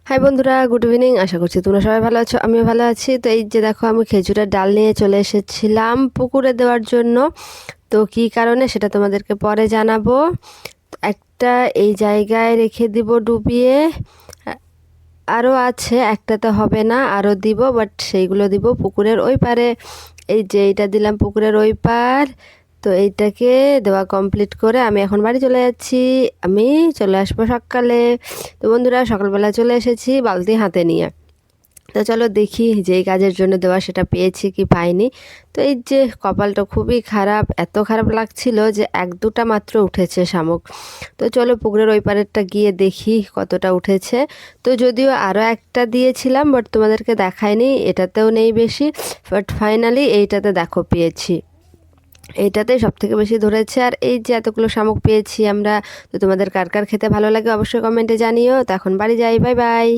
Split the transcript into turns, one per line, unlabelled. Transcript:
High বন্ধুরা, good evening. আশা করছি তোমরা সবাই ভালো আছো, আমিও ভালো আছি। তো এই যে দেখো, আমি খেজুরের ডাল নিয়ে চলে এসেছিলাম পুকুরে দেওয়ার জন্য। তো কি কারণে সেটা তোমাদেরকে পরে জানাবো। একটা এই জায়গায় রেখে দিব ডুবিয়ে। আরও আছে, একটাতে হবে না, আরও দিব, বাট সেইগুলো দিব পুকুরের ওই পারে। এই যে এইটা দিলাম পুকুরের ওই পার। তো এইটাকে দেওয়া কমপ্লিট করে আমি এখন বাড়ি চলে যাচ্ছি। আমি চলে আসবো সকালে। তো বন্ধুরা, সকালবেলা চলে এসেছি বালতি হাতে নিয়ে। তো চলো দেখি যেই কাজের জন্য দেওয়া সেটা পেয়েছি কি পাইনি। তো এই যে কপালটা খুবই খারাপ, এত খারাপ লাগছিল যে এক দুটা মাত্র উঠেছে শামুক। তো চলো পুকুরের ওই পারেরটা গিয়ে দেখি কতটা উঠেছে। তো যদিও আরও একটা দিয়েছিলাম, বাট তোমাদেরকে দেখায়নি, এটাতেও নেই বেশি। বাট ফাইনালি এইটাতে দেখো পেয়েছি, এইটাতেই সব থেকে বেশি ধরেছে। আর এই যে এতগুলো শামুক পেয়েছি আমরা। তো তোমাদের কার কার খেতে ভালো লাগে অবশ্যই কমেন্টে জানিও। তো এখন বাড়ি যাই, বাই বাই।